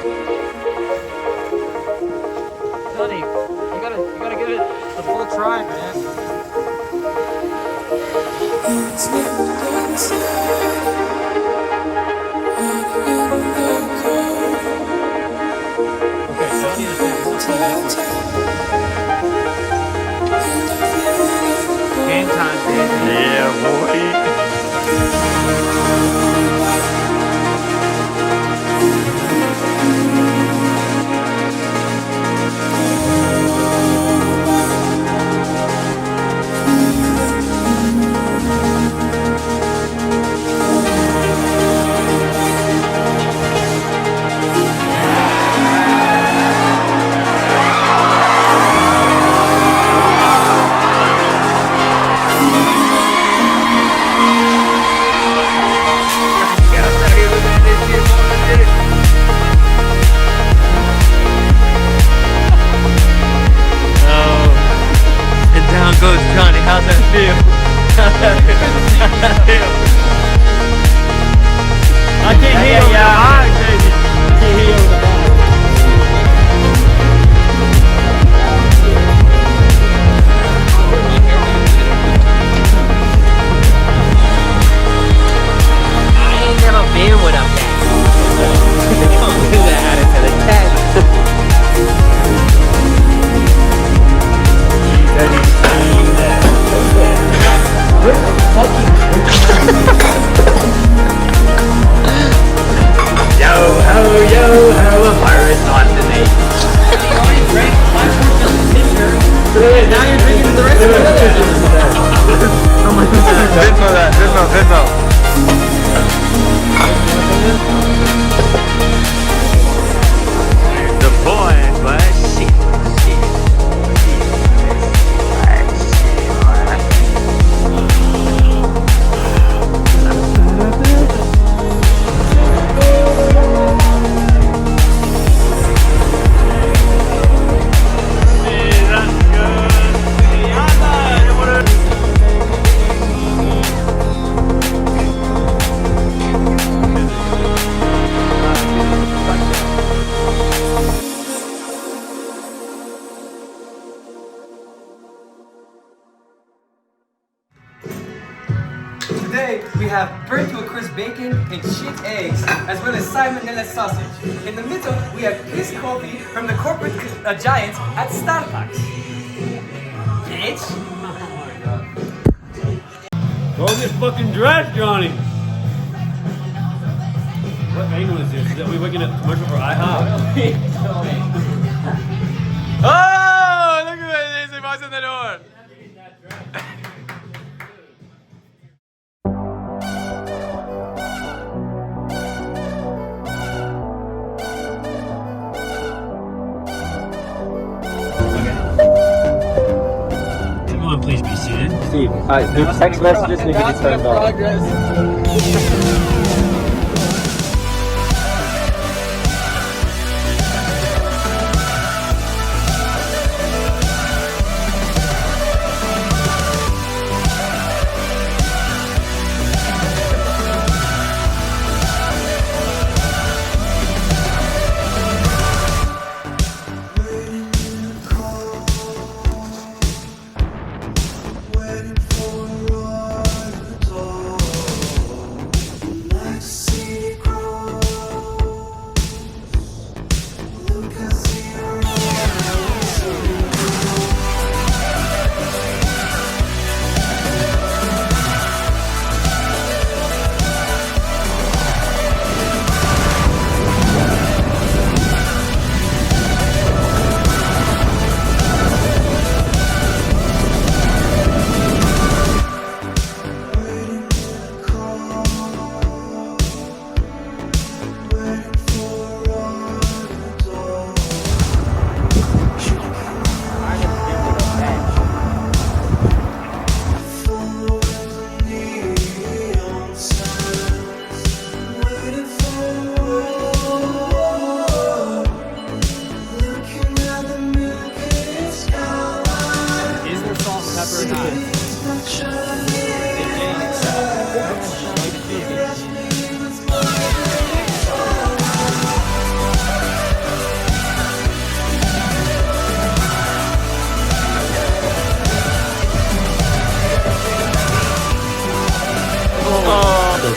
Sonny, you gotta give it a full try, man. Okay, Sonny is game time, baby. Yeah, boy. Goes Johnny, how's that feel? How's that feel? I can't hear you over the mic, baby. I can't hear you over the mic. I ain't never been with a man. Don't do that out into the cat. Yo, a virus on today. Now you're drinking the rest of it. Venmo that, Venmo. The boy, but shit. Today, we have burnt to a crisp bacon and shit eggs, as well as salmonella sausage. In the middle, we have pissed coffee from the corporate giants at Starbucks. Bitch! Go get fucking dressed, Johnny. What angle is this? Are we looking at the commercial for IHOP? Oh, look at this. Se pasa en el door. Everyone, please be seated. Steve, the text messages need to be turned off.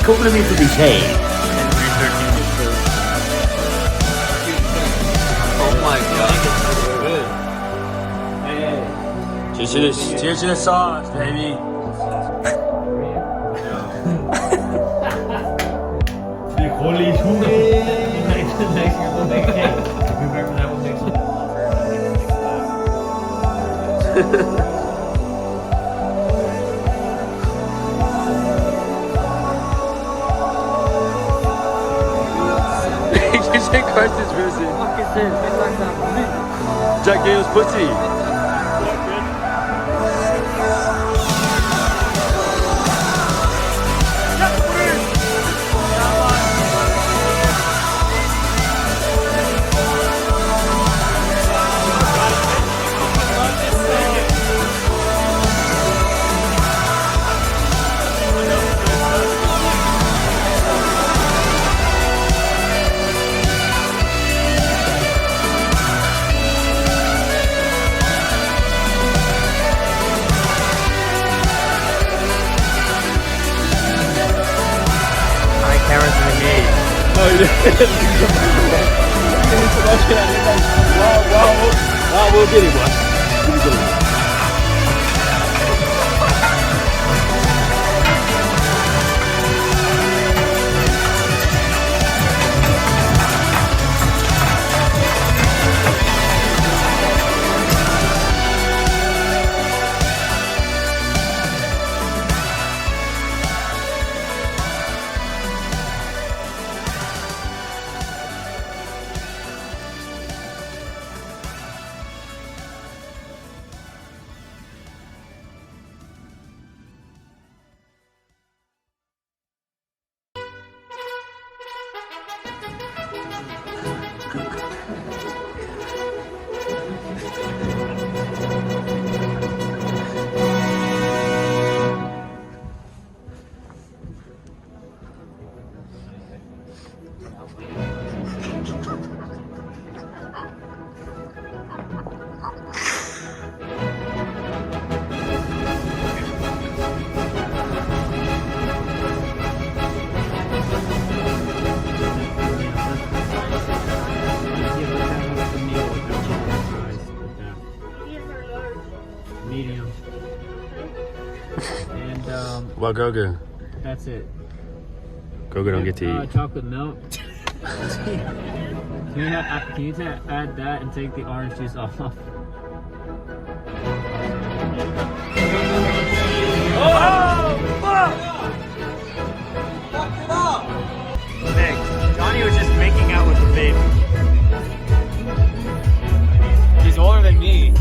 Complimenti di Jay. Oh my god. Cheers to the sauce, baby. Holy Next year we'll make cake. We'll be back from that one next year. Jack Christ is risen. Fuck is this? Jack Daniels pussy. Wow, we'll get it, boy. Medium. And Well, Gogu. that's it. Gogu don't get to eat. Chocolate milk. Can you add that and take the orange juice off? Nick, Johnny was just making out with the baby. He's older than me.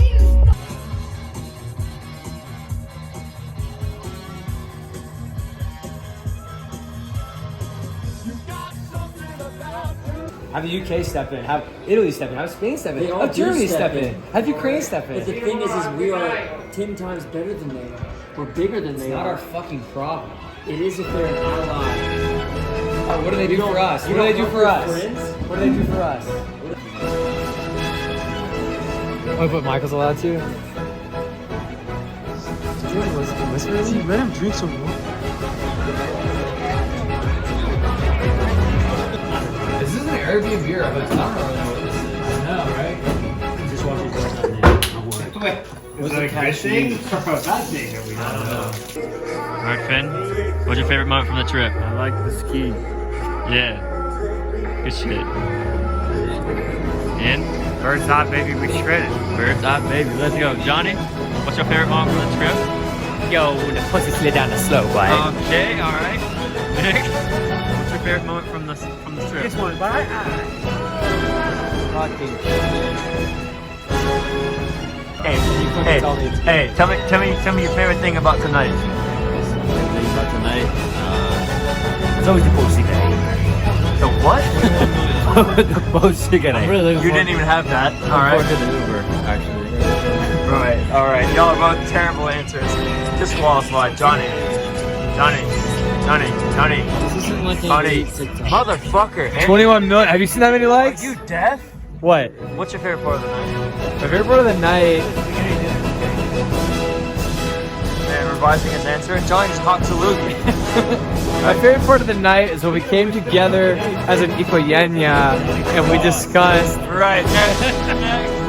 Have the UK step in, have Italy step in, have Spain step in, They all have do Germany step step in, in. have Ukraine step But the in. thing is we are 10 times better than they are. We're bigger than they It's not are. our fucking problem. It is if they're an ally. Oh, what do they do for us? What You do they don't do for want us? your friends? What do they do for us? Oh, but Michael's allowed to? Whisper? Let him drink some water. Is this an Airbnb or a hotel? I don't really know what this is. I know, right? Just watch it go down there. Wait. Was it a good thing or a bad thing? We don't know. Alright, Finn, what's your favorite moment from the trip? I like the ski. Yeah. Good shit. Ian? Bird's eye, baby, we shredded. Bird's eye, baby, let's go. Johnny, what's your favorite moment from the trip? Yo, the pussy slid down the slope, right? Okay, alright. Nick, what's your favorite moment from the trip? This one, but Hey, tell me your favorite thing about tonight. It's always the pussy day. The what? The pussy day. You didn't even have that. Alright. to the Uber, actually. Alright. Y'all are both terrible answers. Disqualified. Johnny. This isn't like Johnny. a TikTok. Motherfucker. And 21 million. Have you seen that many are likes? you deaf? What? What's your favorite part of the night? My favorite part of the night. And revising his answer, Johnny just hopped to Luke. My favorite part of the night is when we came together as an Ikoyenya and we discussed Right. Next.